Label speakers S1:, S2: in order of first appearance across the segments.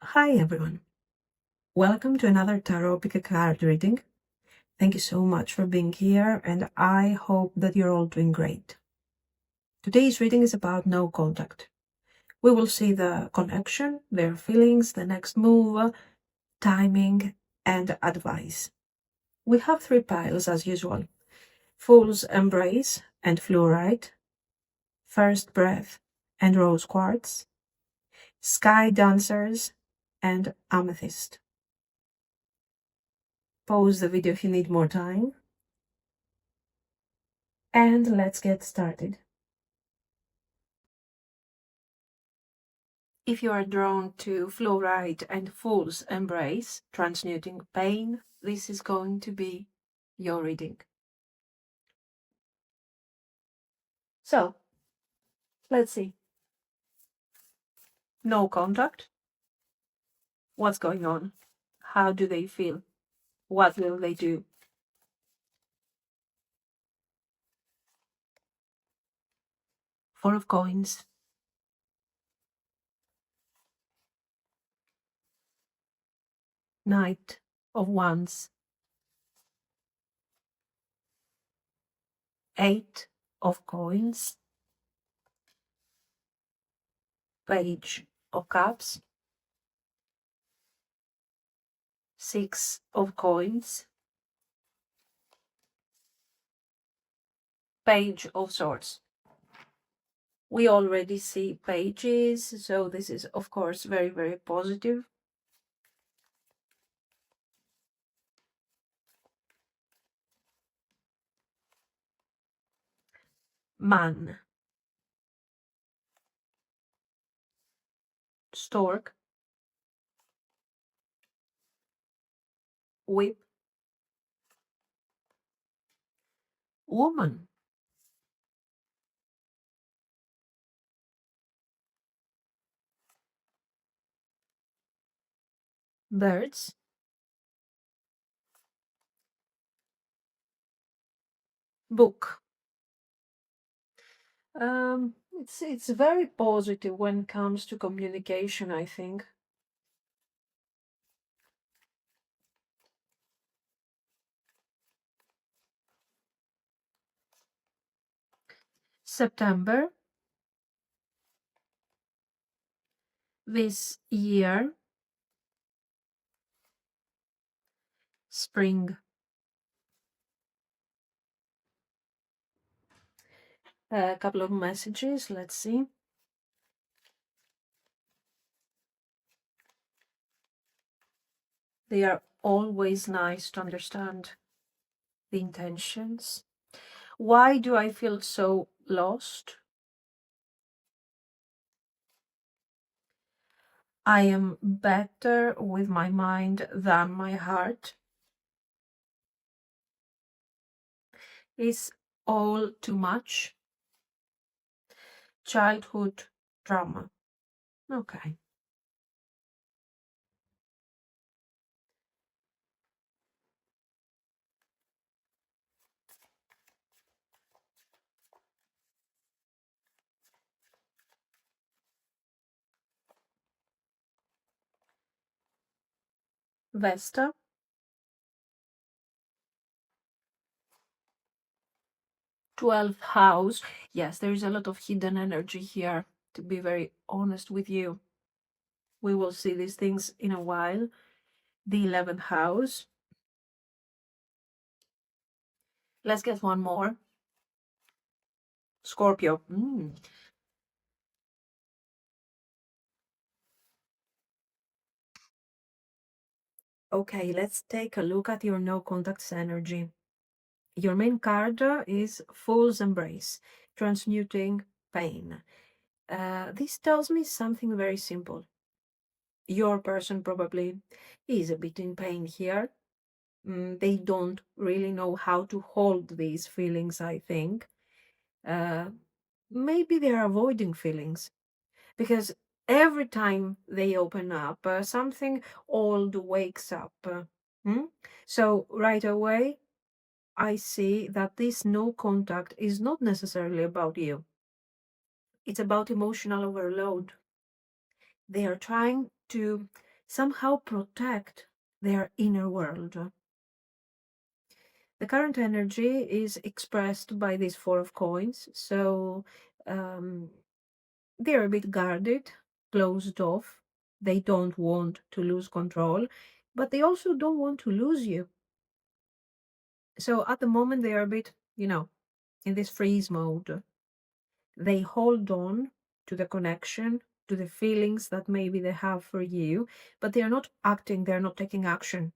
S1: Hi everyone. Welcome to another tarot pick a card reading. Thank you so much for being here and I hope that you're all doing great. Today's reading is about no contact. We will see the connection, their feelings, the next move, timing, and advice. We have three piles as usual: Fool's Embrace and Fluorite, First Breath and Rose Quartz, Sky Dancers and Amethyst. Pause the video if you need more time. And let's get started. If you are drawn to Fluorite and Fool's Embrace, Transmuting Pain, this is going to be your reading. So, let's see. No contact. What's going on? How do they feel? What will they do? Four of Coins. Knight of Wands. Eight of Coins. Page of Cups. Six of Coins. Page of Swords. We already see pages, so this is of course very, very positive. Man. Stork. Whip. Woman. Birds. Book. It's very positive when it comes to communication, I think. September. This year. Spring. A couple of messages, let's see. They are always nice to understand the intentions. Why do I feel so lost? I am better with my mind than my heart. Is all too much? Childhood trauma. Okay. Vesta. Twelfth house. Yes, there is a lot of hidden energy here, to be very honest with you. We will see these things in a while. The 11th house. Let's get one more. Scorpio. Okay, let's take a look at your no contacts energy. Your main card is Fool's Embrace, Transmuting Pain. This tells me something very simple. Your person probably is a bit in pain here. They don't really know how to hold these feelings, I think. Maybe they're avoiding feelings because every time they open up, something old wakes up. So right away, I see that this no contact is not necessarily about you. It's about emotional overload. They are trying to somehow protect their inner world. The current energy is expressed by this Four of Coins, so they're a bit guarded, closed off. They don't want to lose control, but they also don't want to lose you. So at the moment, they are a bit, in this freeze mode. They hold on to the connection, to the feelings that maybe they have for you, but they're not acting, they're not taking action.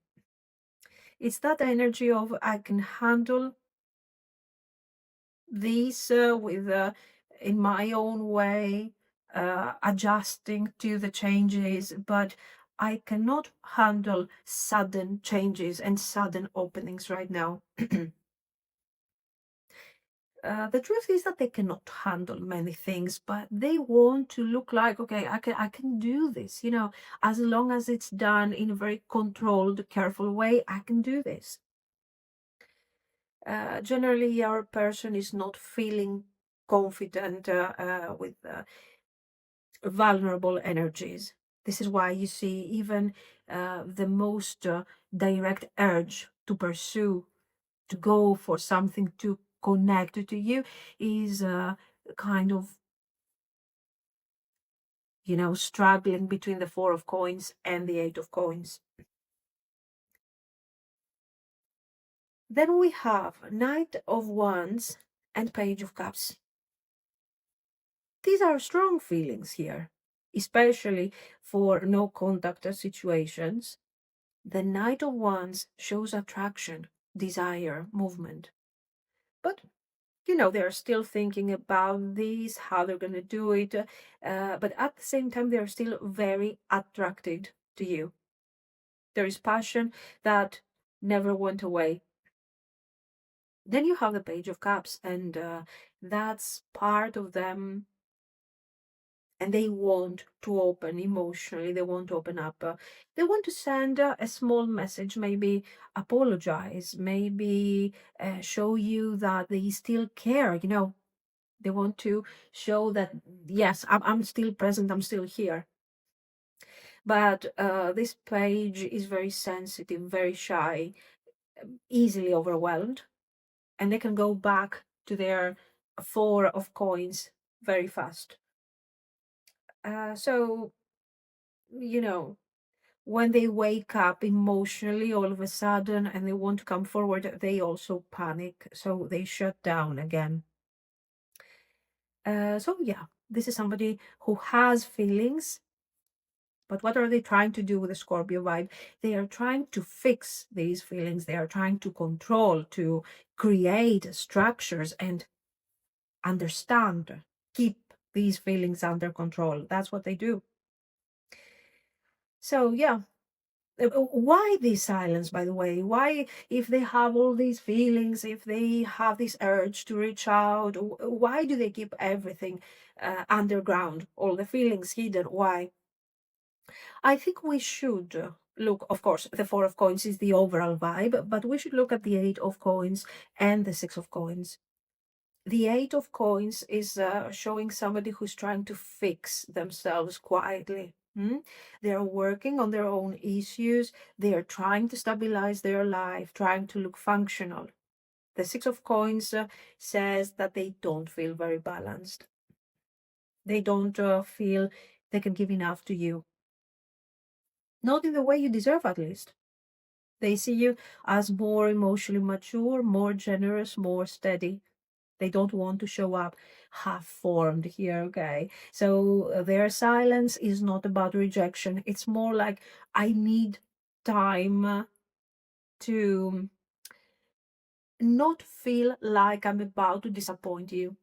S1: It's that energy of I can handle this with in my own way, adjusting to the changes, but I cannot handle sudden changes and sudden openings right now. The truth is that they cannot handle many things, but they want to look like, okay, I can do this, as long as it's done in a very controlled, careful way, I can do this. Generally, our person is not feeling confident with vulnerable energies. This is why you see even the most direct urge to pursue, to go for something to connect to you is kind of, struggling between the Four of Coins and the Eight of Coins. Then we have Knight of Wands and Page of Cups. These are strong feelings here, especially for no contact situations. The Knight of Wands shows attraction, desire, movement. But, they're still thinking about this, how they're going to do it. But at the same time, they're still very attracted to you. There is passion that never went away. Then you have the Page of Cups, and that's part of them. And they want to open emotionally, they want to open up. They want to send a small message, maybe apologize, maybe show you that they still care, They want to show that, yes, I'm still present, I'm still here. But this page is very sensitive, very shy, easily overwhelmed, and they can go back to their Four of Coins very fast. So, when they wake up emotionally all of a sudden and they want to come forward, they also panic. So they shut down again. So, yeah, this is somebody who has feelings. But what are they trying to do with the Scorpio vibe? They are trying to fix these feelings. They are trying to control, to create structures and understand, keep these feelings under control. That's what they do. So, yeah. Why this silence, by the way? Why, if they have all these feelings, if they have this urge to reach out, why do they keep everything underground, all the feelings hidden? Why? I think we should look, of course, the Four of Coins is the overall vibe, but we should look at the Eight of Coins and the Six of Coins. The Eight of Coins is showing somebody who's trying to fix themselves quietly. They are working on their own issues. They are trying to stabilize their life, trying to look functional. The Six of Coins says that they don't feel very balanced. They don't feel they can give enough to you. Not in the way you deserve, at least. They see you as more emotionally mature, more generous, more steady. They don't want to show up half-formed here, okay? So their silence is not about rejection. It's more like, I need time to not feel like I'm about to disappoint you.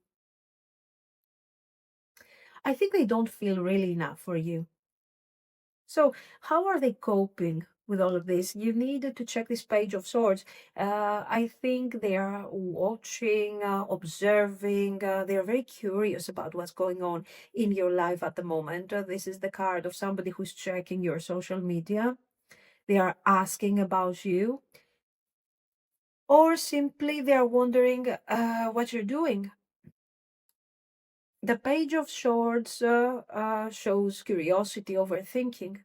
S1: I think they don't feel really enough for you. So how are they coping with all of this? You needed to check this Page of Swords. I think they are watching, observing. They are very curious about what's going on in your life at the moment. This is the card of somebody who's checking your social media. They are asking about you. Or simply they are wondering what you're doing. The Page of Swords shows curiosity, overthinking.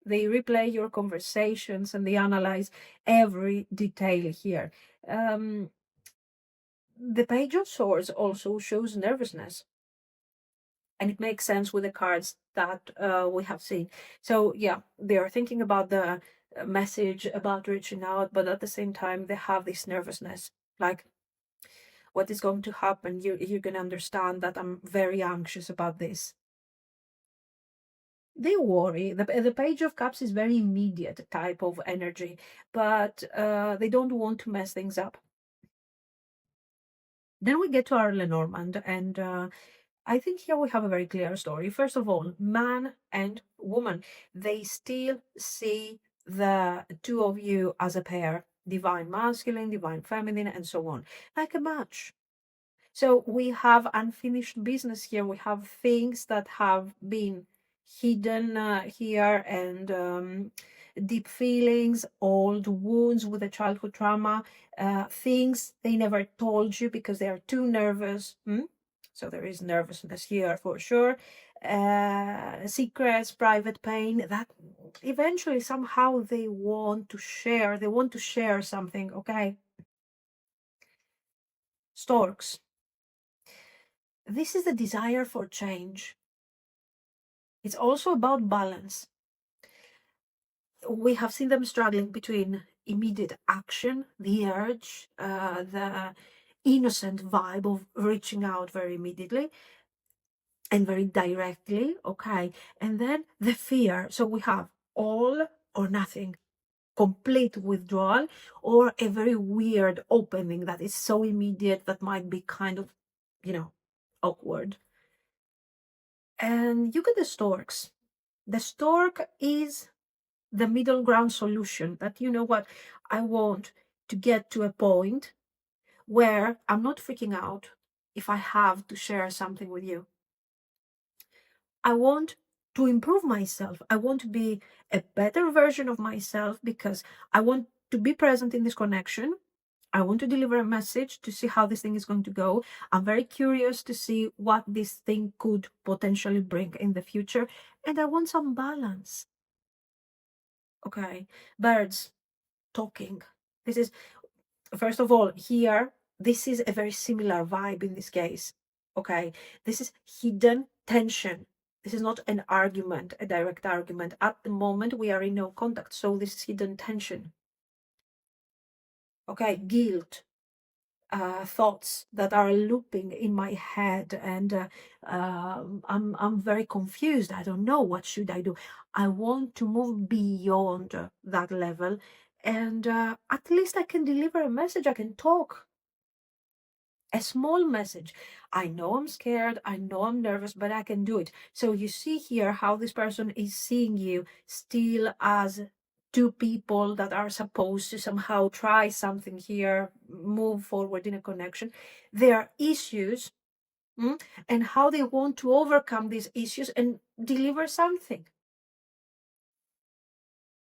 S1: They replay your conversations and they analyze every detail here. The Page of Swords also shows nervousness, and it makes sense with the cards that we have seen. So yeah, they are thinking about the message, about reaching out, but at the same time they have this nervousness, like, what is going to happen? You're going to understand that I'm very anxious about this. They worry. The Page of Cups is very immediate type of energy, but they don't want to mess things up. Then we get to our Lenormand, and I think here we have a very clear story. First of all, man and woman, they still see the two of you as a pair, divine masculine, divine feminine, and so on, like a match. So we have unfinished business here. We have things that have been hidden here, and deep feelings, old wounds with a childhood trauma, things they never told you because they are too nervous. So there is nervousness here for sure. Secrets, private pain that eventually somehow they want to share. They want to share something, okay? Storks. This is the desire for change. It's also about balance. We have seen them struggling between immediate action, the urge, the innocent vibe of reaching out very immediately and very directly, okay? And then the fear. So we have all or nothing, complete withdrawal, or a very weird opening that is so immediate that might be kind of, awkward. And you get the storks. The stork is the middle ground solution, that, you know what, I want to get to a point where I'm not freaking out if I have to share something with you. I want to improve myself. I want to be a better version of myself because I want to be present in this connection. I want to deliver a message to see how this thing is going to go. I'm very curious to see what this thing could potentially bring in the future. And I want some balance. Okay, birds talking. This is, first of all, here, this is a very similar vibe in this case. Okay, this is hidden tension. This is not an argument, a direct argument. At the moment, we are in no contact, so this is hidden tension. Okay, guilt, thoughts that are looping in my head, and I'm very confused. I don't know, what should I do. I want to move beyond that level, and at least I can deliver a message. I can talk a small message. I know I'm scared, I know I'm nervous, but I can do it. So you see here how this person is seeing you still as two people that are supposed to somehow try something here, move forward in a connection. Their issues, and how they want to overcome these issues and deliver something.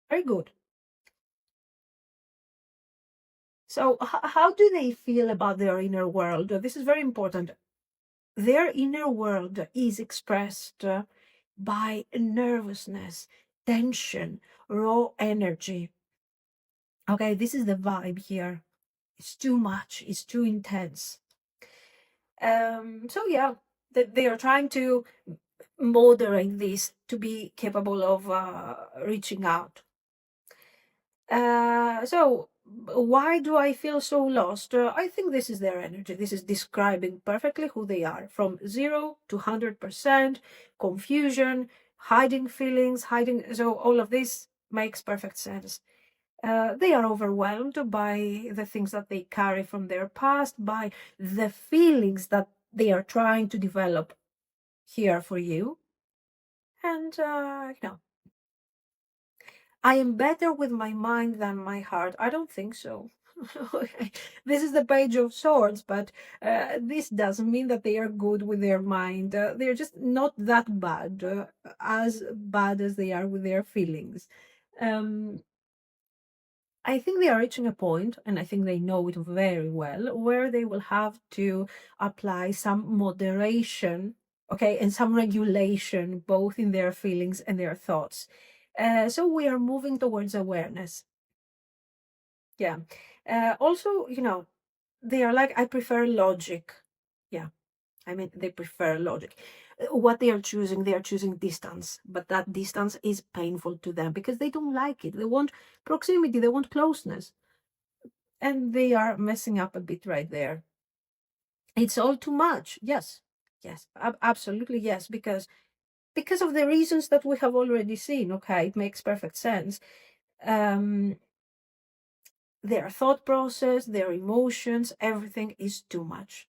S1: Very good. So how do they feel about their inner world? This is very important. Their inner world is expressed by nervousness, tension, raw energy. Okay, this is the vibe here. It's too much, it's too intense. So yeah, they are trying to moderate this to be capable of reaching out. So why do I feel so lost? I think this is their energy. This is describing perfectly who they are, from 0 to 100%, confusion, hiding feelings, so all of this makes perfect sense. They are overwhelmed by the things that they carry from their past, by the feelings that they are trying to develop here for you. And, I am better with my mind than my heart. I don't think so. This is the Page of Swords, but this doesn't mean that they are good with their mind. They're just not that bad, as bad as they are with their feelings. I think they are reaching a point, and I think they know it very well, where they will have to apply some moderation, okay, and some regulation, both in their feelings and their thoughts. So we are moving towards awareness. Yeah. Also, you know, they are like, I prefer logic. Yeah. I mean, they prefer logic. What they are choosing distance, but that distance is painful to them because they don't like it. They want proximity, they want closeness. And they are messing up a bit right there. It's all too much. Yes. Yes. Absolutely yes. Because of the reasons that we have already seen. Okay. It makes perfect sense. Their thought process, their emotions, everything is too much.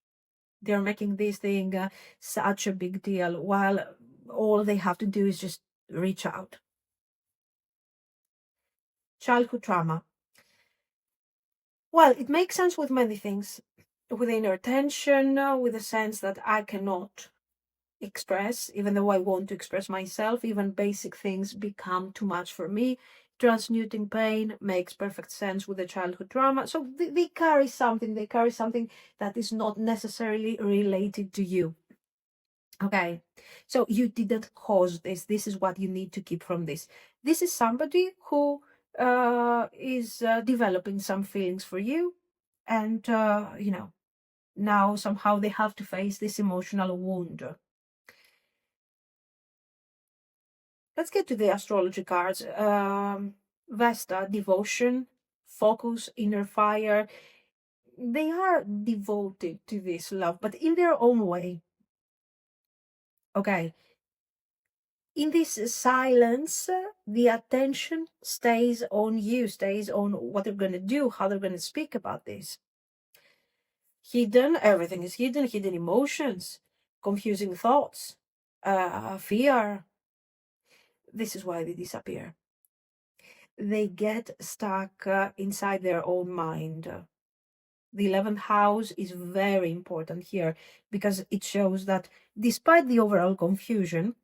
S1: They're making this thing such a big deal while all they have to do is just reach out. Childhood trauma. Well, it makes sense with many things. With inner tension, with the sense that I cannot express, even though I want to express myself, even basic things become too much for me. Transmuting pain makes perfect sense with the childhood trauma. So they carry something, that is not necessarily related to you. Okay, so you didn't cause this. This is what you need to keep from this. This is somebody who is developing some feelings for you, and you know, now somehow they have to face this emotional wound. Let's get to the astrology cards. Vesta, devotion, focus, inner fire. They are devoted to this love, but in their own way. Okay. In this silence, the attention stays on you, stays on what they're going to do, how they're going to speak about this. Hidden, everything is hidden, hidden emotions, confusing thoughts, fear. This is why they disappear. They get stuck inside their own mind. The 11th house is very important here because it shows that despite the overall confusion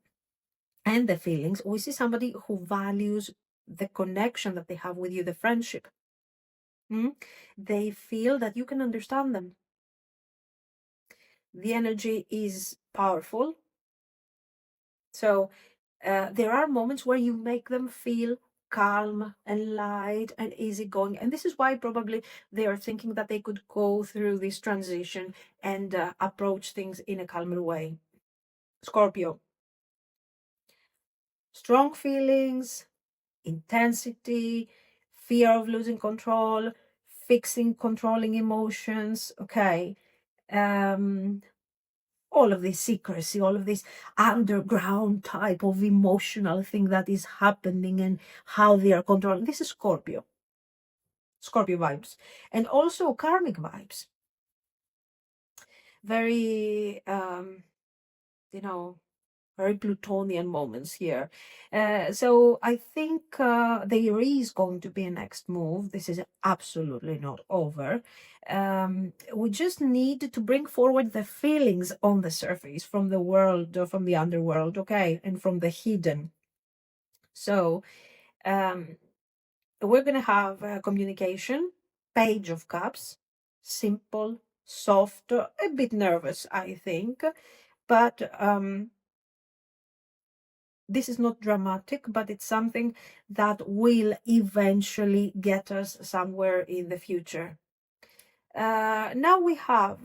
S1: and the feelings, we see somebody who values the connection that they have with you, the friendship. They feel that you can understand them. The energy is powerful. So there are moments where you make them feel calm and light and easygoing. And this is why probably they are thinking that they could go through this transition and approach things in a calmer way. Scorpio. Strong feelings, intensity, fear of losing control, fixing, controlling emotions. Okay. All of this secrecy, all of this underground type of emotional thing that is happening and how they are controlling. This is Scorpio. Scorpio vibes. And also karmic vibes. Very, you know, very Plutonian moments here. So I think there is going to be a next move. This is absolutely not over. We just need to bring forward the feelings on the surface from the world, from the underworld, okay, and from the hidden. So we're going to have communication, Page of Cups, simple, soft, a bit nervous, I think, but this is not dramatic, but it's something that will eventually get us somewhere in the future. Now we have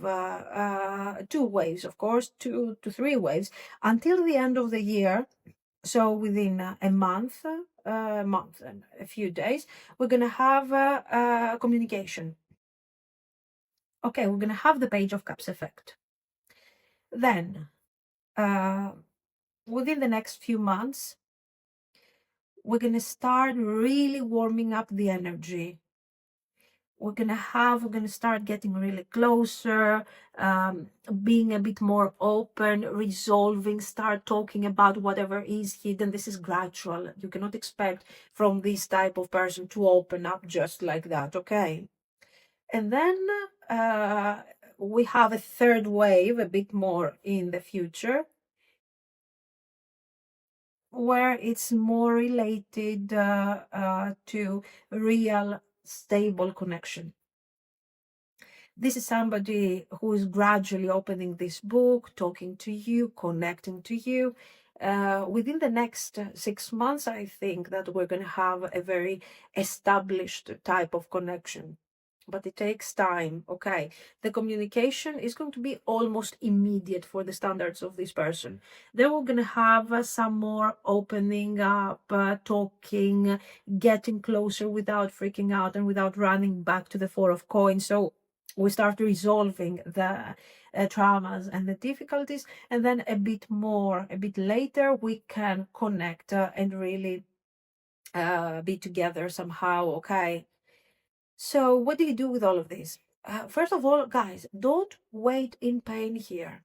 S1: two waves, of course, 2 to 3 waves until the end of the year. So within a month and a few days, we're going to have communication. Okay, we're going to have the Page of Cups effect. Then, within the next few months, we're going to start really warming up the energy. We're going to start getting really closer, being a bit more open, resolving, start talking about whatever is hidden. This is gradual. You cannot expect from this type of person to open up just like that, okay? And then we have a third wave, a bit more in the future, where it's more related to real stable connection. This is somebody who is gradually opening this book, talking to you, connecting to you, within the next 6 months, I think that we're going to have a very established type of connection. But it takes time, okay? The communication is going to be almost immediate for the standards of this person. Then we're going to have some more opening up, talking, getting closer without freaking out and without running back to the Four of Coins. So we start resolving the traumas and the difficulties, and then a bit later, we can connect and really be together somehow, okay? So what do you do with all of this? First of all, guys, don't wait in pain here.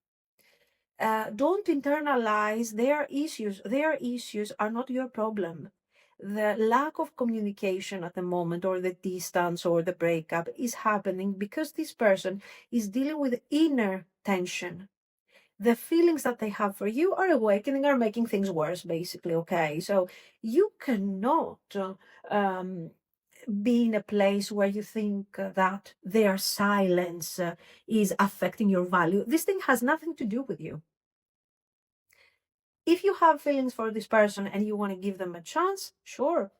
S1: Don't internalize their issues. Their issues are not your problem. The lack of communication at the moment, or the distance, or the breakup is happening because this person is dealing with inner tension. The feelings that they have for you are awakening, are making things worse, basically, okay? So you cannot um, be in a place where you think that their silence is affecting your value. This thing has nothing to do with you. If you have feelings for this person and you want to give them a chance, sure,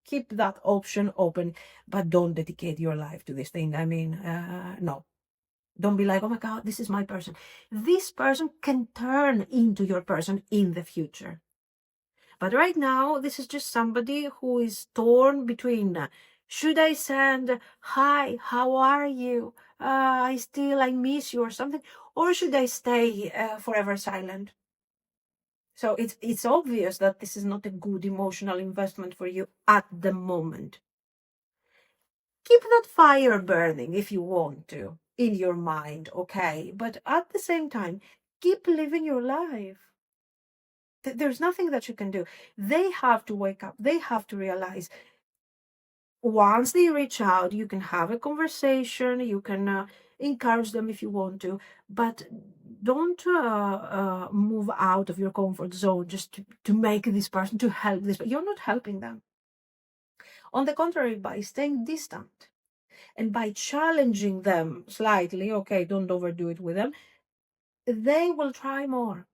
S1: keep that option open, but don't dedicate your life to this thing. I mean, no. Don't be like, oh my God, this is my person. This person can turn into your person in the future. But right now, this is just somebody who is torn between, should I send, hi, how are you? I miss you or something, or should I stay forever silent? So it's obvious that this is not a good emotional investment for you at the moment. Keep that fire burning if you want to in your mind, okay? But at the same time, keep living your life. There's nothing that you can do. They have to wake up. They have to realize once they reach out, you can have a conversation, you can encourage them if you want to, but don't move out of your comfort zone just to make this person, to help this. But you're not helping them. On the contrary, by staying distant and by challenging them slightly, okay, don't overdo it with them, they will try more.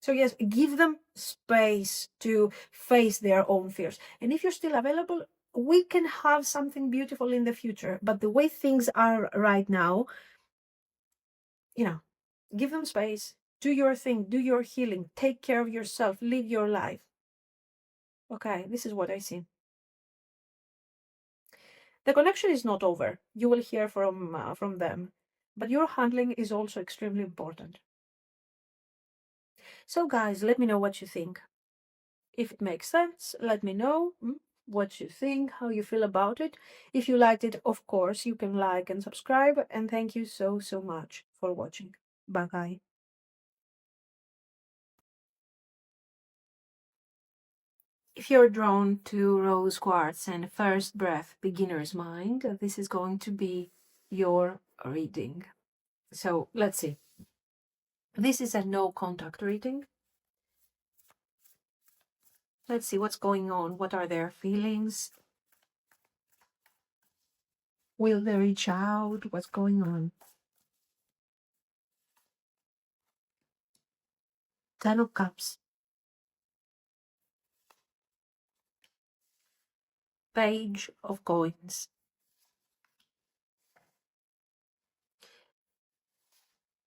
S1: So yes, give them space to face their own fears. And if you're still available, we can have something beautiful in the future. But the way things are right now, give them space, do your thing, do your healing, take care of yourself, live your life. Okay, this is what I see. The connection is not over. You will hear from them, but your handling is also extremely important. So guys, let me know what you think. If it makes sense, let me know what you think, how you feel about it. If you liked it, of course, you can like and subscribe. And thank you so, so much for watching. Bye-bye. If you're drawn to rose quartz and first breath beginner's mind, this is going to be your reading. So let's see. This is a no contact reading. Let's see what's going on. What are their feelings? Will they reach out? What's going on? 10 of Cups. Page of Coins.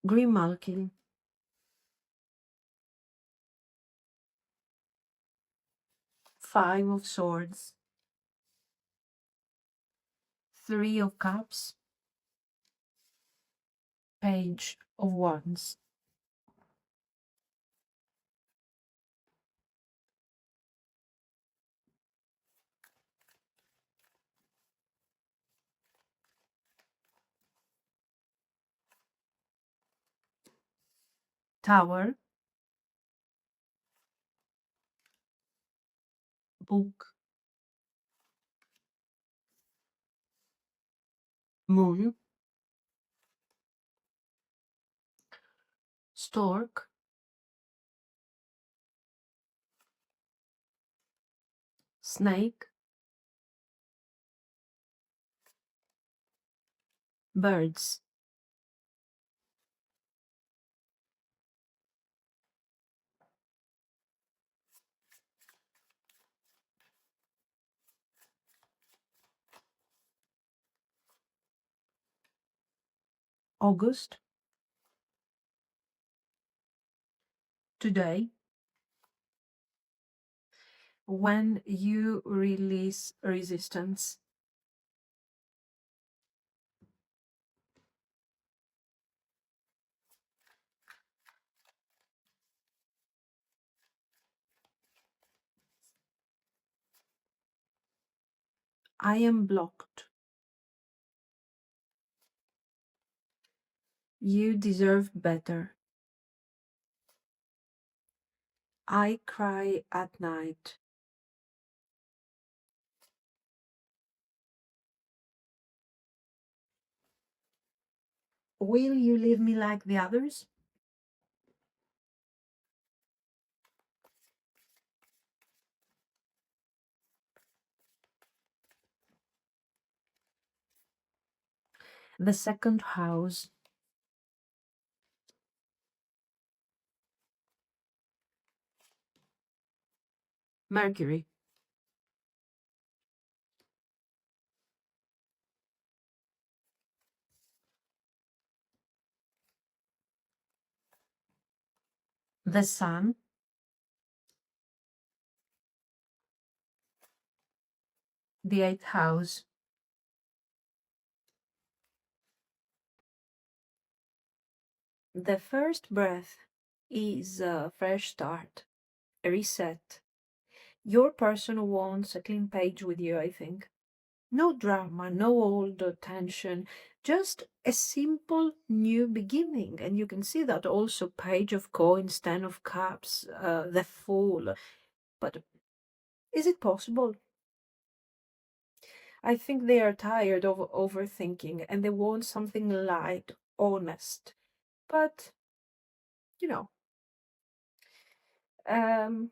S1: Grimalkin. 5 of Swords. 3 of Cups. Page of Wands. Tower. Book. Moon. Stork. Snake. Birds. August, today, when you release resistance. I am blocked. You deserve better. I cry at night. Will you leave me like the others? The second house. Mercury. The sun. The eighth house. The first breath is a fresh start, a reset. Your person wants a clean page with you, I think. No drama, no old tension, just a simple new beginning. And you can see that also Page of Coins, Ten of Cups, the Fool. But is it possible? I think they are tired of overthinking and they want something light, honest. But, you know, um,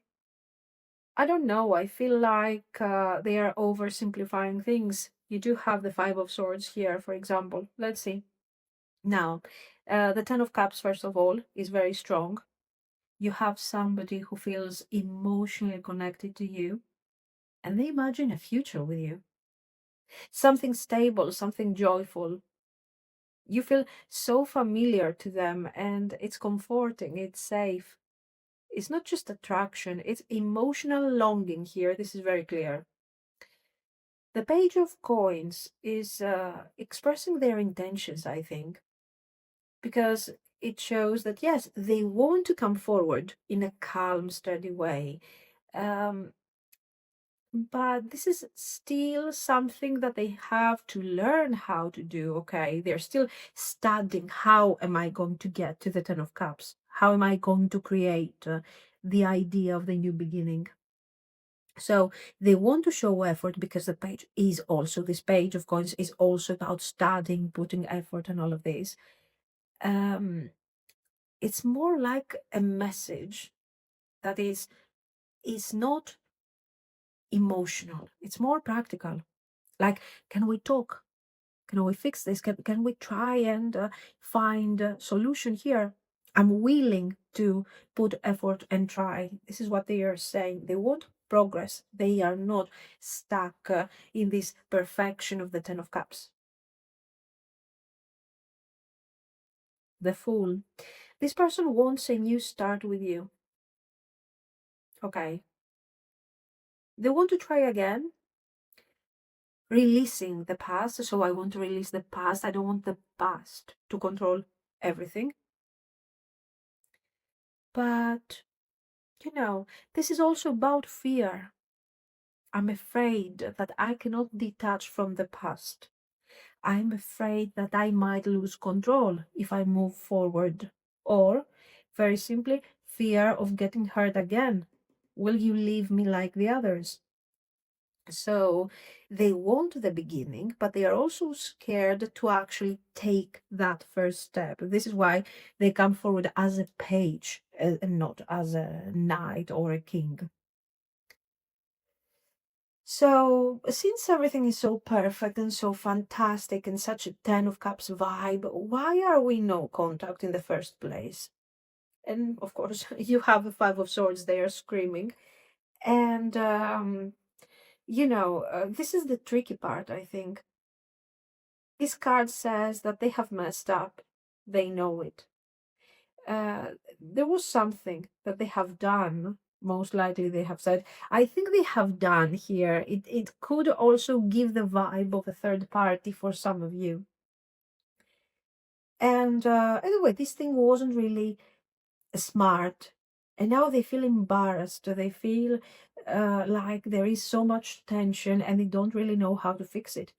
S1: I don't know. I feel like they are oversimplifying things. You do have the Five of Swords here, for example. Let's see. Now, the Ten of Cups, first of all, is very strong. You have somebody who feels emotionally connected to you, and they imagine a future with you. Something stable, something joyful. You feel so familiar to them, and it's comforting, it's safe. It's not just attraction, it's emotional longing here. This is very clear. The Page of Coins is expressing their intentions, I think, because it shows that, yes, they want to come forward in a calm, steady way. Um, but this is still something that they have to learn how to do, okay? They're still studying how am I going to get to the Ten of Cups? How am I going to create the idea of the new beginning? So they want to show effort because the page is also, this Page of Coins is also about studying, putting effort and all of this. It's more like a message that is not emotional. It's more practical. Like, can we talk? Can we fix this? Can we try and find a solution here? I'm willing to put effort and try. This is what they are saying. They want progress. They are not stuck in this perfection of the Ten of Cups. The Fool. This person wants a new start with you. Okay. They want to try again, releasing the past. So I want to release the past. I don't want the past to control everything. But, this is also about fear. I'm afraid that I cannot detach from the past. I'm afraid that I might lose control if I move forward. Or, very simply, fear of getting hurt again. Will you leave me like the others? So they want the beginning, but they are also scared to actually take that first step. This is why they come forward as a page and not as a knight or a king. So, since everything is so perfect and so fantastic and such a Ten of Cups vibe, why are we no contact in the first place? And of course, you have a Five of Swords there screaming. And, this is the tricky part, I think. This card says that they have messed up. They know it. There was something that they have done. Most likely, they have said, I think they have done here. It could also give the vibe of a third party for some of you. And anyway, this thing wasn't really smart. And now they feel embarrassed. They feel like there is so much tension and they don't really know how to fix it.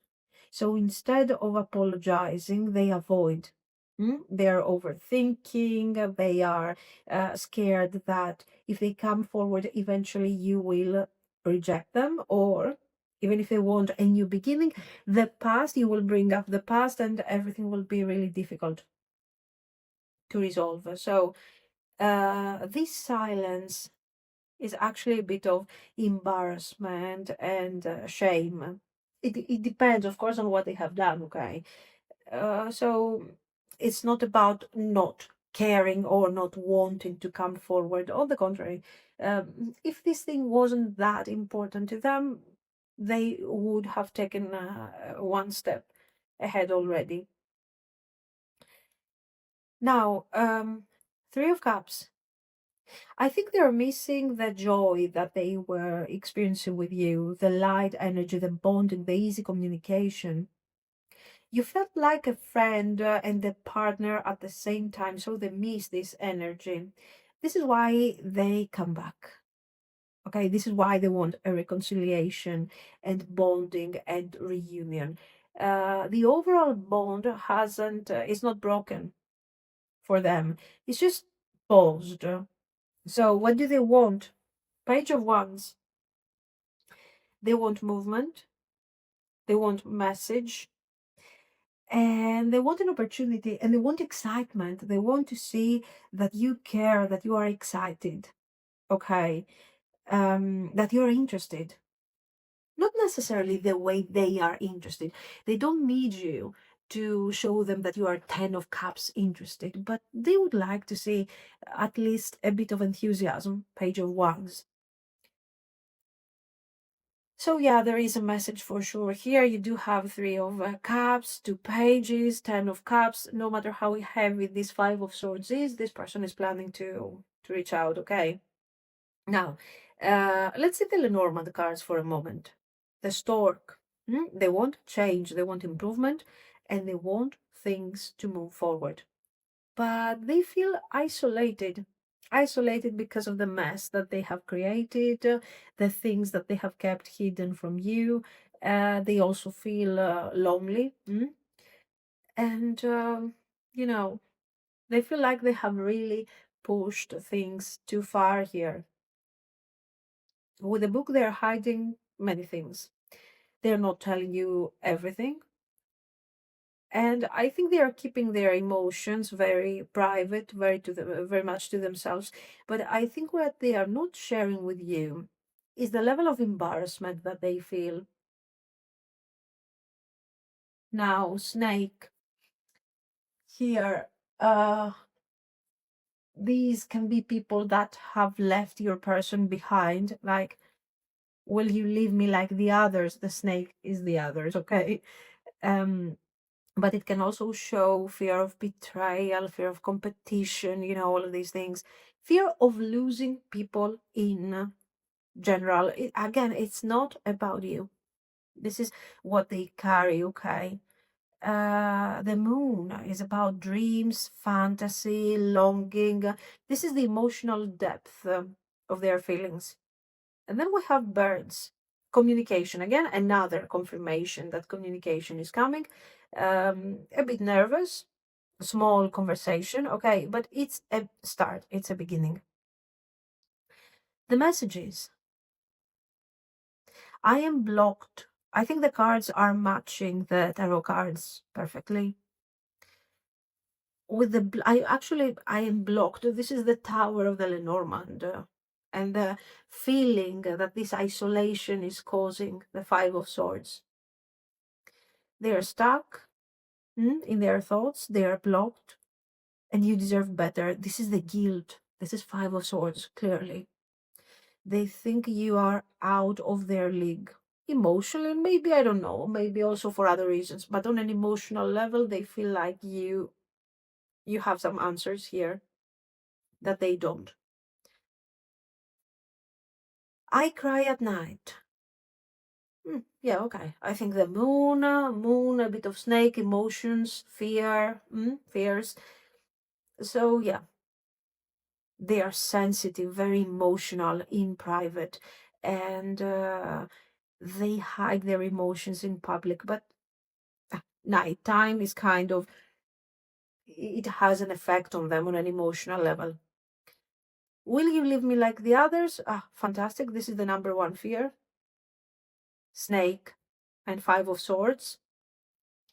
S1: So instead of apologizing, they avoid. They are overthinking. They are scared that if they come forward, eventually you will reject them, or even if they want a new beginning, the past, you will bring up the past and everything will be really difficult to resolve. So this silence is actually a bit of embarrassment and shame. It depends, of course, on what they have done, okay? So it's not about not caring or not wanting to come forward. On the contrary, if this thing wasn't that important to them, they would have taken one step ahead already. Now, Three of Cups. I think they're missing the joy that they were experiencing with you, the light energy, the bonding, the easy communication. You felt like a friend and a partner at the same time, so they miss this energy. This is why they come back. Okay, this is why they want a reconciliation and bonding and reunion. The overall bond hasn't, it's not broken for them. It's just paused. So, what do they want? Page of Wands. They want movement, they want message, and they want an opportunity, and they want excitement. They want to see that you care, that you are excited, okay, that you're interested. Not necessarily the way they are interested. They don't need you to show them that you are 10 of cups interested, but they would like to see at least a bit of enthusiasm. Page of Wands. So yeah, there is a message for sure here. You do have Three of Cups, 2 pages, 10 of Cups. No matter how heavy this Five of Swords is, this person is planning to reach out. Okay. Now, let's see the Lenormand cards for a moment. The Stork. They want change, they want improvement, and they want things to move forward. But they feel isolated because of the mess that they have created, the things that they have kept hidden from you. They also feel lonely. And, you know, they feel like they have really pushed things too far here. With the book, they're hiding many things. They're not telling you everything. And I think they are keeping their emotions very private, very much to themselves. But I think what they are not sharing with you is the level of embarrassment that they feel. Now, Snake, here, these can be people that have left your person behind. Like, will you leave me like the others? The snake is the others, okay? Um, but it can also show fear of betrayal, fear of competition, all of these things, fear of losing people in general. Again, it's not about you. This is what they carry, okay? The moon is about dreams, fantasy, longing. This is the emotional depth of their feelings. And then we have birds. Communication. Again, another confirmation that communication is coming. A bit nervous, small conversation, okay, but it's a start, it's a beginning. The messages. I am blocked. I think the cards are matching the tarot cards perfectly. With the I am blocked. This is the Tower of the Lenormand. And the feeling that this isolation is causing the Five of Swords. They are stuck in their thoughts, they are blocked, and you deserve better. This is the guilt. This is Five of Swords, clearly. They think you are out of their league. Emotionally, maybe, I don't know, maybe also for other reasons, but on an emotional level, they feel like you have some answers here that they don't. I cry at night. Yeah, okay. I think the moon, a bit of snake, emotions, fears. So yeah, they are sensitive, very emotional in private, and they hide their emotions in public. But nighttime is kind of, it has an effect on them on an emotional level. Will you leave me like the others? Fantastic. This is the number one fear. Snake and Five of Swords.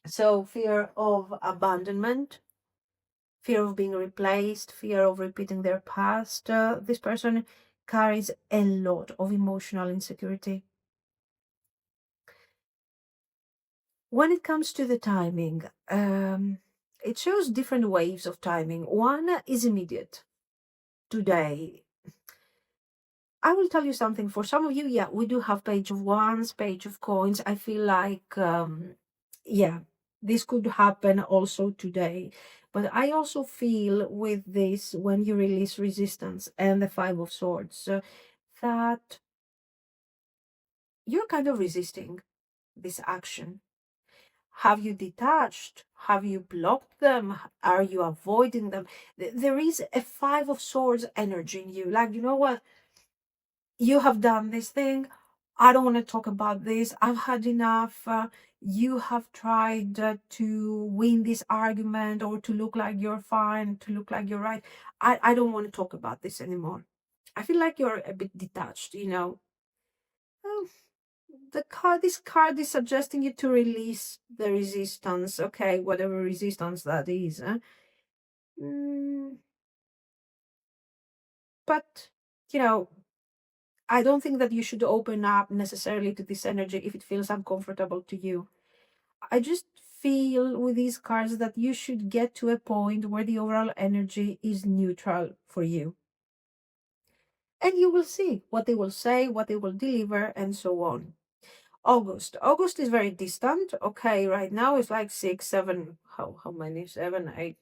S1: So fear of abandonment, fear of being replaced, fear of repeating their past. This person carries a lot of emotional insecurity. When it comes to the timing, it shows different waves of timing. One is immediate. Today, I will tell you something. For some of you, yeah, we do have page of wands, page of coins. I feel like, yeah, this could happen also today. But I also feel with this, when you release resistance and the Five of Swords, that you're kind of resisting this action. Have you detached? Have you blocked them? Are you avoiding them? There is a Five of Swords energy in you. Like, you know what? You have done this thing. I don't want to talk about this. I've had enough. You have tried to win this argument or to look like you're fine, to look like you're right. I don't want to talk about this anymore. I feel like you're a bit detached, you know. Oh, this card is suggesting you to release the resistance. Okay, whatever resistance that is. But, you know, I don't think that you should open up necessarily to this energy if it feels uncomfortable to you. I just feel with these cards that you should get to a point where the overall energy is neutral for you. And you will see what they will say, what they will deliver, and so on. August. August is very distant. Okay, right now it's like 6, 7, how many? 7, 8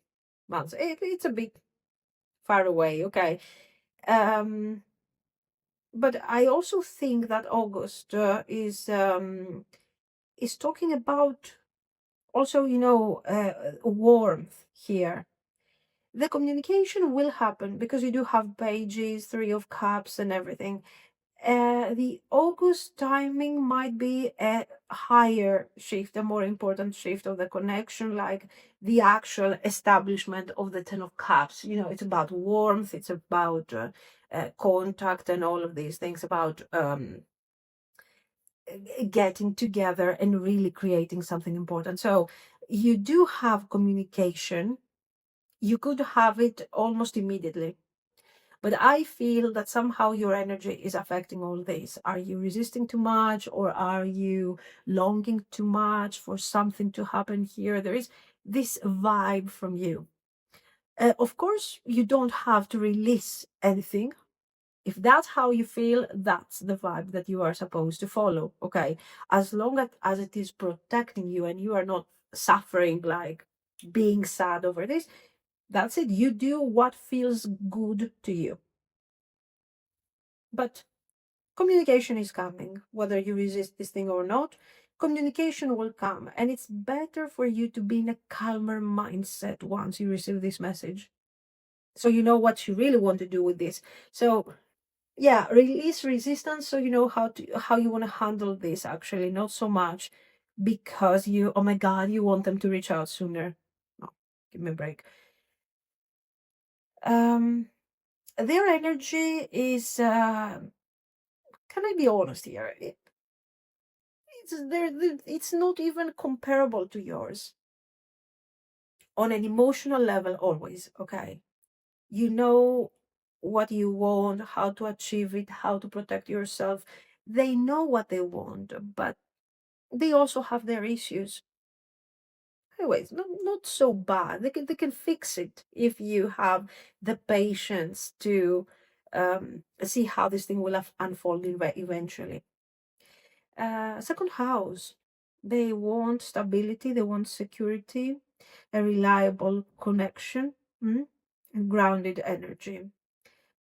S1: months. It's a bit far away. Okay. But I also think that August is talking about also, you know, warmth here. The communication will happen because you do have pages, Three of Cups, and everything. The August timing might be a higher shift, a more important shift of the connection, like the actual establishment of the Ten of Cups. You know, it's about warmth, it's about contact, and all of these things about getting together and really creating something important. So you do have communication. You could have it almost immediately. But I feel that somehow your energy is affecting all this. Are you resisting too much, or are you longing too much for something to happen here? There is this vibe from you. Of course, you don't have to release anything. If that's how you feel, that's the vibe that you are supposed to follow. Okay. As long as it is protecting you and you are not suffering, like being sad over this, that's it. You do what feels good to you. But communication is coming, whether you resist this thing or not. Communication will come, and it's better for you to be in a calmer mindset once you receive this message. So you know what you really want to do with this. So yeah, release resistance so you know how you want to handle this, actually, not so much because you, oh my god, you want them to reach out sooner. No, give me a break. Their energy is can I be honest here? It's not even comparable to yours on an emotional level always. Okay, you know what you want, how to achieve it, how to protect yourself. They know what they want, but they also have their issues. Anyways, not so bad. They can fix it if you have the patience to see how this thing will unfold eventually. Second house, they want stability, they want security, a reliable connection. mm, grounded energy.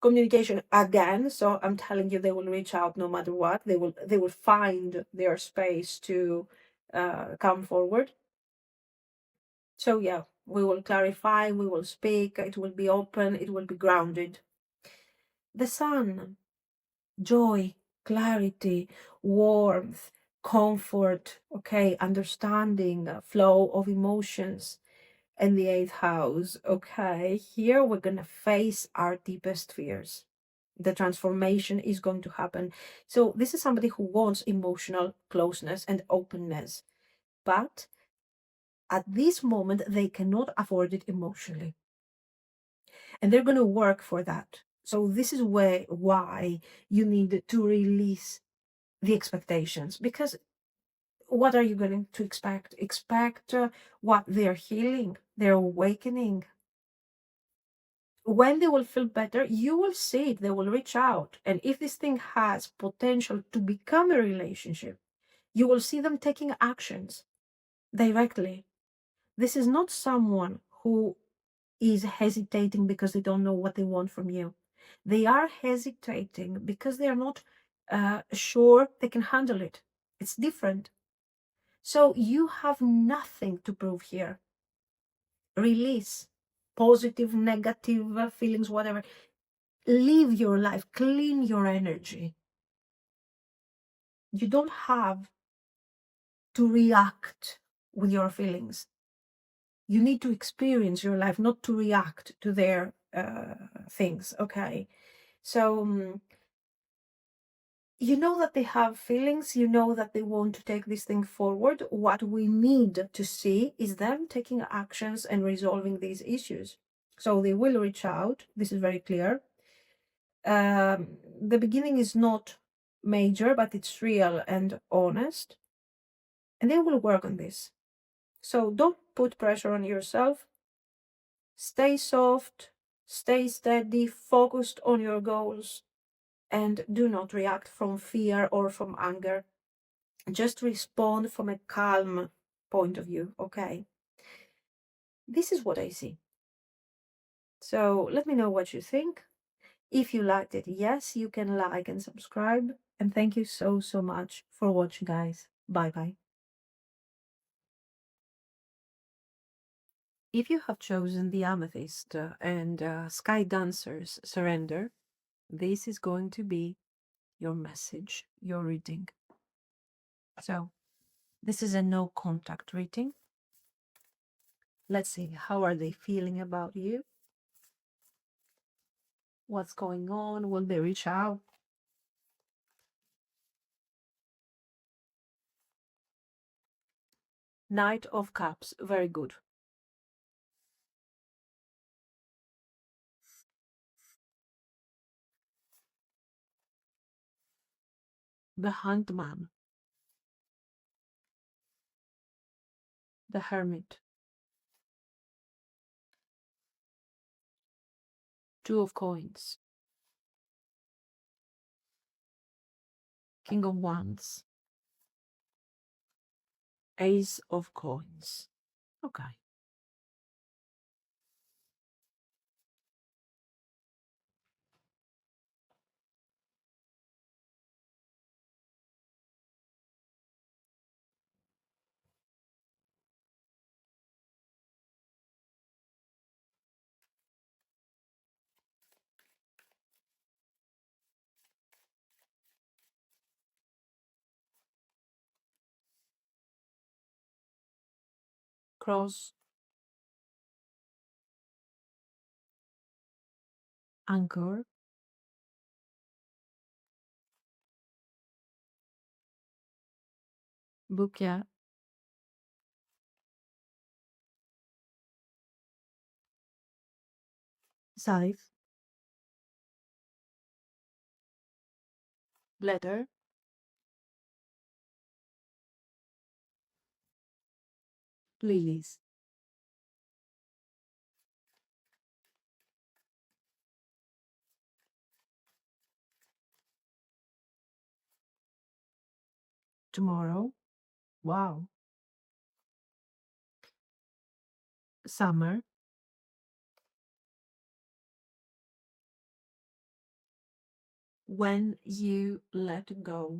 S1: Communication again, so I'm telling you, they will reach out no matter what. They will find their space to come forward. So yeah, we will clarify, we will speak, it will be open, it will be grounded. The sun, joy, clarity, warmth, comfort, okay, understanding, flow of emotions. And the eighth house, okay, here we're gonna face our deepest fears. The transformation is going to happen. So this is somebody who wants emotional closeness and openness, but at this moment they cannot afford it emotionally, and they're going to work for that. So this is why you need to release the expectations, because what are you going to expect what they're healing, they're awakening. When they will feel better, you will see it, they will reach out, and if this thing has potential to become a relationship, you will see them taking actions directly. This is not someone who is hesitating because they don't know what they want from you. They are hesitating because they are not sure they can handle it. It's different. So you have nothing to prove here. Release positive, negative feelings, whatever. Live your life, clean your energy. You don't have to react with your feelings. You need to experience your life, not to react to their things. Okay. So you know that they have feelings, you know that they want to take this thing forward. What we need to see is them taking actions and resolving these issues. So they will reach out. This is very clear. The beginning is not major, but it's real and honest. And they will work on this. So don't put pressure on yourself. Stay soft, stay steady, focused on your goals, and do not react from fear or from anger. Just respond from a calm point of view, okay? This is what I see. So let me know what you think. If you liked it, yes, you can like and subscribe. And thank you so, so much for watching, guys. Bye-bye. If you have chosen the Amethyst and Sky Dancer's Surrender, this is going to be your message, your reading. So this is a no contact reading. Let's see, how are they feeling about you? What's going on? Will they reach out? Knight of Cups, very good. The Hanged Man, the Hermit, Two of Coins, King of Wands, Ace of Coins. Okay. Cross, Anchor, Bouquet, Scythe, Letter, Lilies. Tomorrow, wow. Summer, when you let go.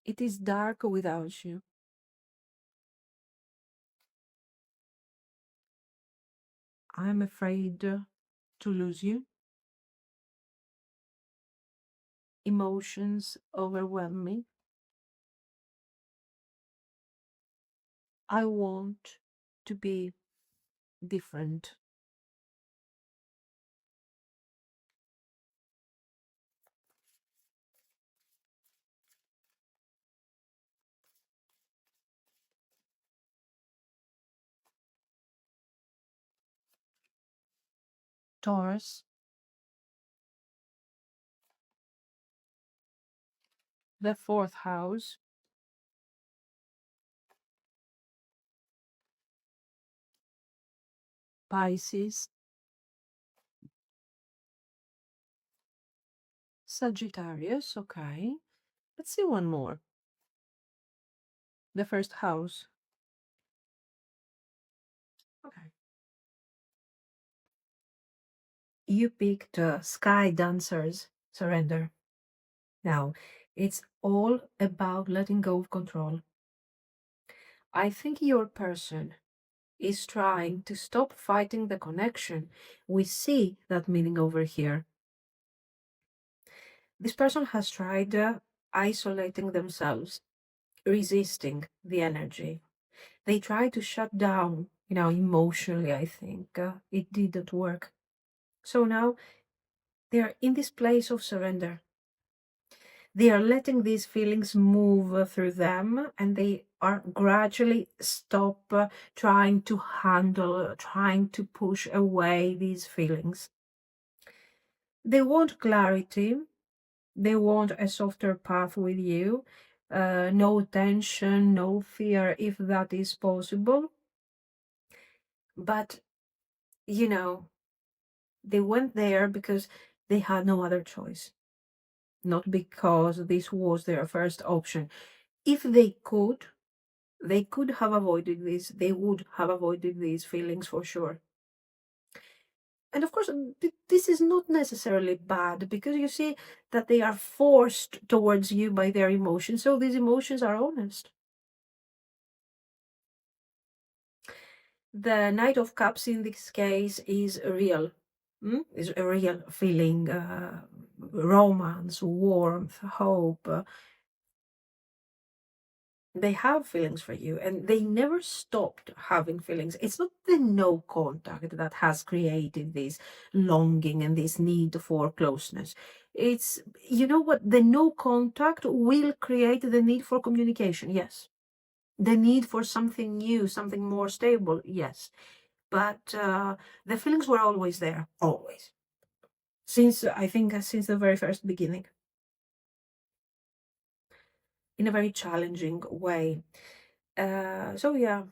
S1: It is dark without you. I'm afraid to lose you. Emotions overwhelm me. I want to be different. Taurus, the fourth house. Pisces, Sagittarius, okay. Let's see one more. The first house. Okay. You picked Sky Dancers, Surrender. Now, it's all about letting go of control. I think your person is trying to stop fighting the connection. We see that meaning over here. This person has tried isolating themselves, resisting the energy. They try to shut down, emotionally, I think. It didn't work. So now they're in this place of surrender. They are letting these feelings move through them, and they are gradually stop trying to handle, trying to push away these feelings. They want clarity. They want a softer path with you. No tension, no fear, if that is possible. But, you know, they went there because they had no other choice, not because this was their first option. If they could have avoided this, they would have avoided these feelings for sure. And of course, this is not necessarily bad, because you see that they are forced towards you by their emotions. So these emotions are honest. The Knight of Cups in this case is real. Is a real feeling, romance, warmth, hope. They have feelings for you, and they never stopped having feelings. It's not the no contact that has created this longing and this need for closeness. It's, you know what, the no contact will create the need for communication, yes. The need for something new, something more stable, yes. But the feelings were always there, always. I think, since the very first beginning, in a very challenging way. So yeah,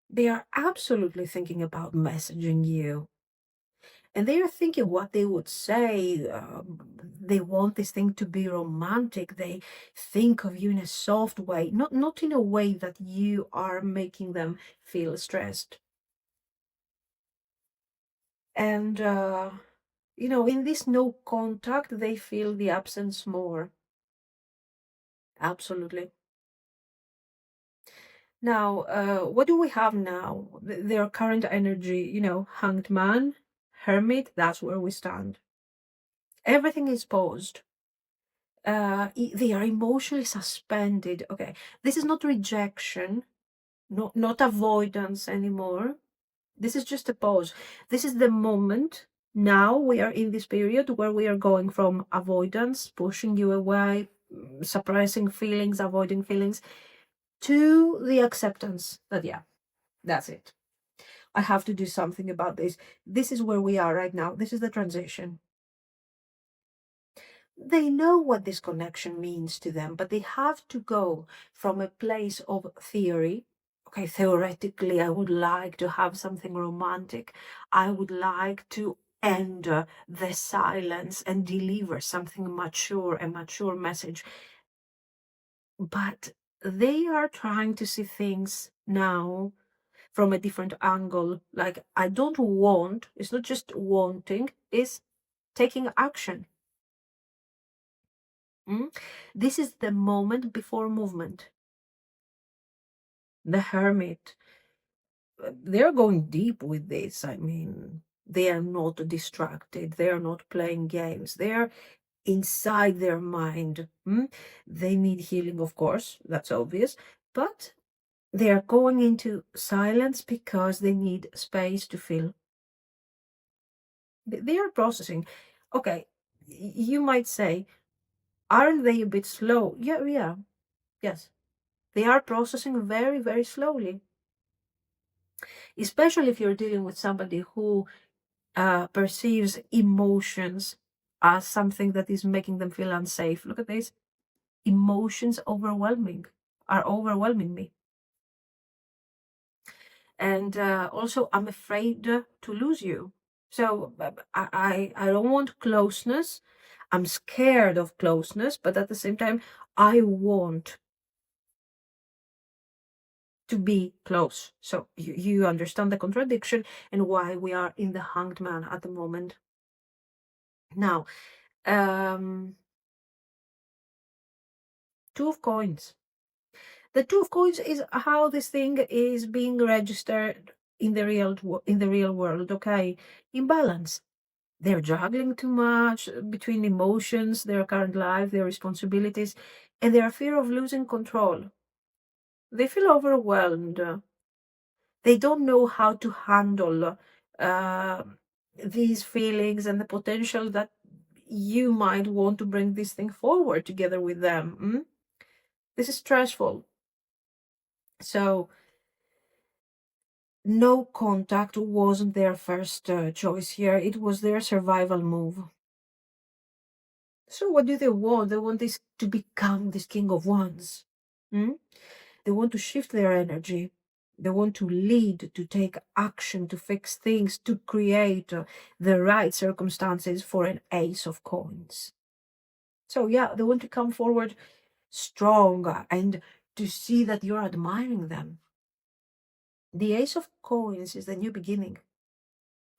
S1: they are absolutely thinking about messaging you. And they are thinking what they would say. They want this thing to be romantic. They think of you in a soft way, not in a way that you are making them feel stressed. And, in this no contact, they feel the absence more. Absolutely. Now, what do we have now? Their current energy, Hanged Man, Hermit, that's where we stand. Everything is paused. They are emotionally suspended. Okay, this is not rejection, not avoidance anymore. This is just a pause. This is the moment. Now we are in this period where we are going from avoidance, pushing you away, suppressing feelings, avoiding feelings, to the acceptance that, yeah, that's it. I have to do something about this. This is where we are right now. This is the transition. They know what this connection means to them, but they have to go from a place of theory. Okay, theoretically, I would like to have something romantic. I would like to and the silence and deliver something mature, a mature message. But they are trying to see things now from a different angle. Like, I don't want, it's not just wanting, it's taking action. This is the moment before movement. The Hermit, they're going deep with this. I mean, they are not distracted. They are not playing games. They are inside their mind. They need healing, of course, that's obvious, but they are going into silence because they need space to feel. They are processing. Okay, you might say, aren't they a bit slow? Yeah, yes. They are processing very, very slowly, especially if you're dealing with somebody who perceives emotions as something that is making them feel unsafe. Look at this. Emotions are overwhelming me. And also, I'm afraid to lose you. So I don't want closeness. I'm scared of closeness, but at the same time, I want to be close. So you understand the contradiction and why we are in the Hanged Man at the moment. Now, Two of Coins. The Two of Coins is how this thing is being registered in the real world. Okay, imbalance. They're juggling too much between emotions, their current life, their responsibilities, and their fear of losing control. They feel overwhelmed. They don't know how to handle these feelings and the potential that you might want to bring this thing forward together with them. This is stressful. So, no contact wasn't their first choice here. It was their survival move. So what do they want? They want this to become this King of Wands. They want to shift their energy. They want to lead, to take action, to fix things, to create the right circumstances for an Ace of Coins. So yeah, they want to come forward strong and to see that you're admiring them. The Ace of Coins is the new beginning,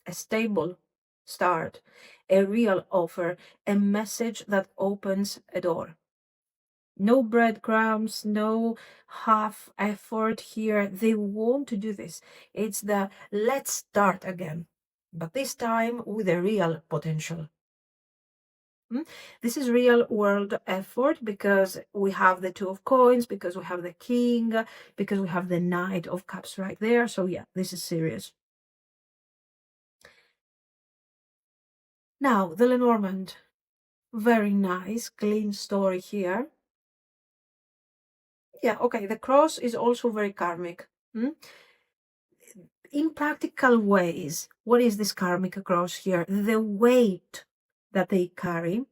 S1: a stable start, a real offer, a message that opens a door. No breadcrumbs, no half effort here. They want to do this. It's the let's start again, but this time with a real potential. This is real world effort because we have the Two of Coins, because we have the King, because we have the Knight of Cups right there. So yeah, this is serious. Now, the Lenormand. Very nice, clean story here. Yeah, okay, the cross is also very karmic. In practical ways, what is this karmic cross here? The weight that they carry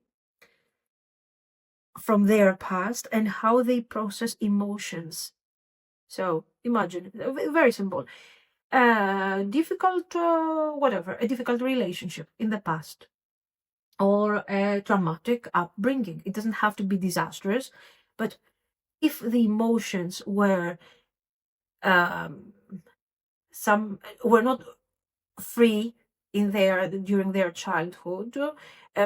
S1: from their past and how they process emotions. So imagine, very simple, difficult, a difficult relationship in the past, or a traumatic upbringing. It doesn't have to be disastrous, but if the emotions were were not free during their childhood,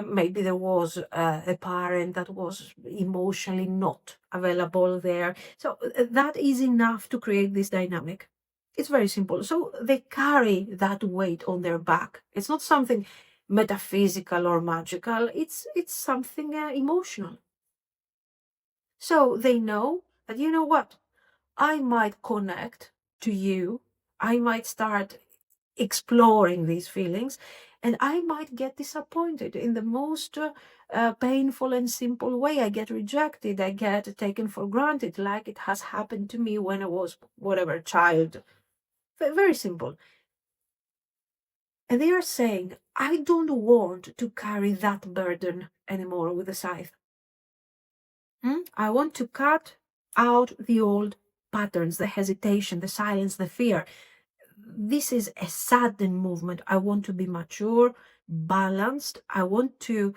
S1: maybe there was a parent that was emotionally not available there. So that is enough to create this dynamic. It's very simple. So they carry that weight on their back. It's not something metaphysical or magical. It's something emotional. So they know that, you know what, I might connect to you. I might start exploring these feelings, and I might get disappointed in the most painful and simple way. I get rejected. I get taken for granted, like it has happened to me when I was whatever child. Very simple. And they are saying, I don't want to carry that burden anymore with the scythe. I want to cut out the old patterns, the hesitation, the silence, the fear. This is a sudden movement. I want to be mature, balanced. I want to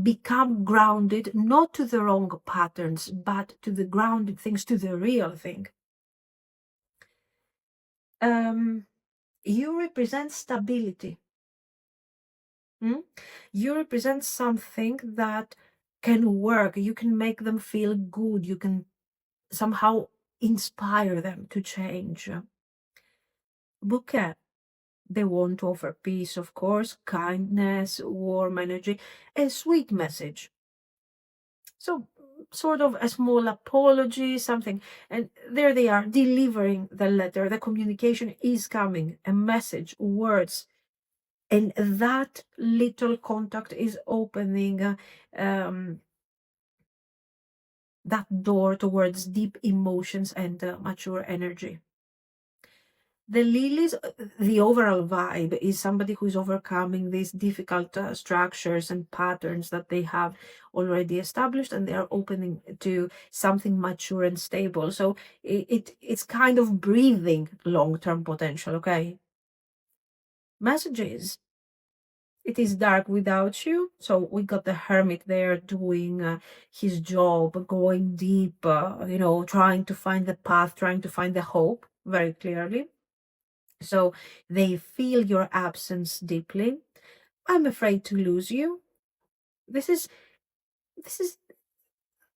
S1: become grounded, not to the wrong patterns, but to the grounded things, to the real thing. You represent stability. You represent something that can work. You can make them feel good. You can somehow inspire them to change. Bouquet, they want to offer peace, of course, kindness, warm energy, a sweet message. So sort of a small apology, something. And there they are delivering the letter. The communication is coming, a message, words. And that little contact is opening that door towards deep emotions and mature energy. The lilies, the overall vibe is somebody who's overcoming these difficult structures and patterns that they have already established, and they are opening to something mature and stable. So it's kind of breathing long-term potential, okay? Messages. It is dark without you. So we got the hermit there doing his job, going deep, trying to find the path, trying to find the hope very clearly. So they feel your absence deeply. I'm afraid to lose you. This is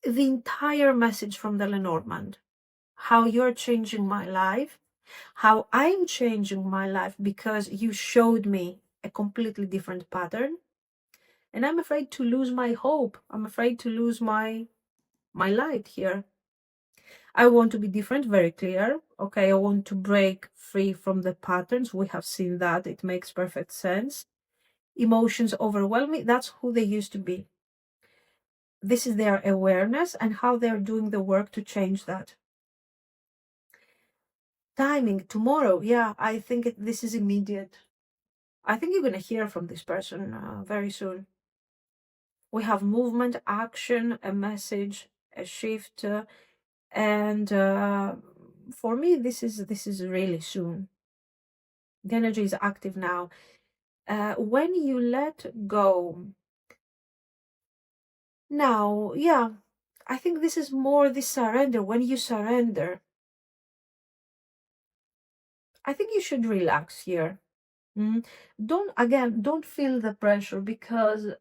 S1: the entire message from the Lenormand. How you're changing my life, how I'm changing my life because you showed me a completely different pattern. And I'm afraid to lose my hope. I'm afraid to lose my light here. I want to be different, very clear. Okay, I want to break free from the patterns. We have seen that. It makes perfect sense. Emotions overwhelm me. That's who they used to be. This is their awareness and how they're doing the work to change that. Timing, tomorrow. Yeah, I think this is immediate. I think you're going to hear from this person very soon. We have movement, action, a message, a shift, and for me, this is really soon. The energy is active now. When you let go, now, yeah, I think this is more the surrender. When you surrender, I think you should relax here. Don't feel the pressure, because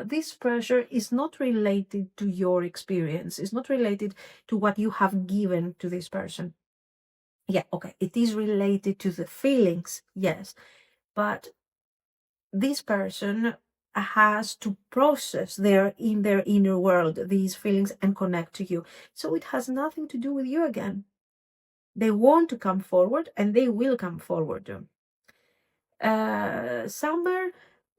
S1: this pressure is not related to your experience. It's not related to what you have given to this person. Yeah, okay, it is related to the feelings, yes, but this person has to process in their inner world these feelings and connect to you. So it has nothing to do with you again. They want to come forward, and they will come forward. Summer,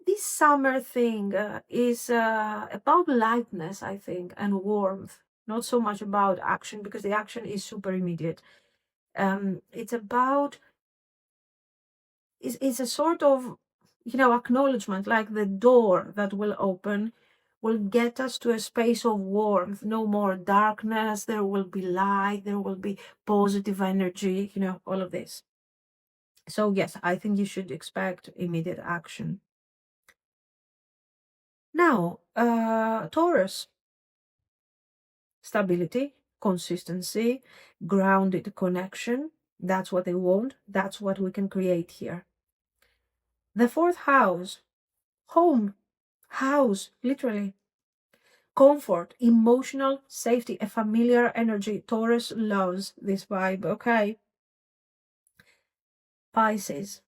S1: this summer thing is about lightness, I think, and warmth. Not so much about action, because the action is super immediate. It's about, it's a sort of, acknowledgement, like the door that will open will get us to a space of warmth. No more darkness. There will be light. There will be positive energy, all of this. So yes, I think you should expect immediate action. Now, Taurus, stability, consistency, grounded connection. That's what they want. That's what we can create here. The fourth house, home, house, literally. Comfort, emotional safety, a familiar energy. Taurus loves this vibe, okay? Pisces,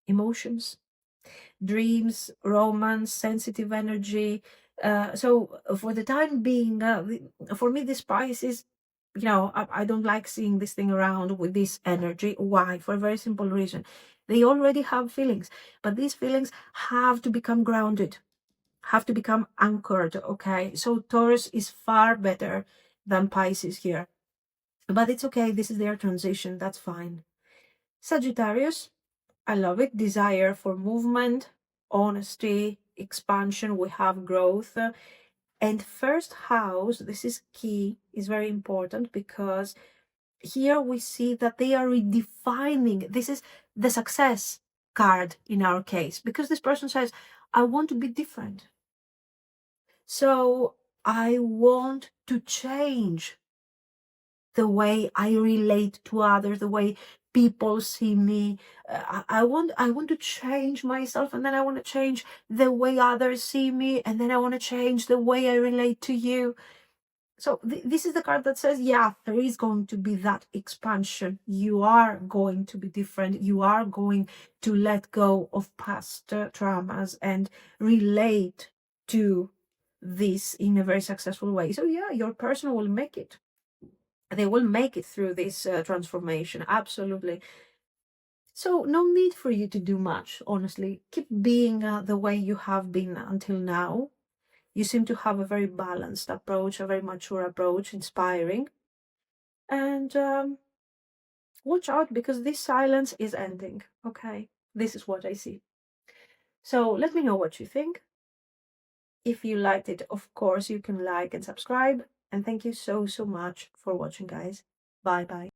S1: emotions, dreams, romance, sensitive energy. So for the time being, for me, this Pisces, I don't like seeing this thing around with this energy. Why? For a very simple reason. They already have feelings, but these feelings have to become grounded, have to become anchored, okay? So Taurus is far better than Pisces here. But it's okay, this is their transition, that's fine. Sagittarius, I love it. Desire for movement, honesty, expansion, we have growth. And first house, this is key, is very important, because here we see that they are redefining. This is the success. card in our case, because this person says, I want to be different. So I want to change the way I relate to others, the way people see me. I want to change myself, and then I want to change the way others see me, and then I want to change the way I relate to you. So this is the card that says, yeah, there is going to be that expansion. You are going to be different. You are going to let go of past traumas and relate to this in a very successful way. So yeah, your person will make it. They will make it through this transformation. Absolutely. So no need for you to do much, honestly. Keep being the way you have been until now. You seem to have a very balanced approach, a very mature approach, inspiring. And watch out, because this silence is ending. Okay, this is what I see. So let me know what you think. If you liked it, of course, you can like and subscribe. And thank you so much for watching, guys. Bye bye.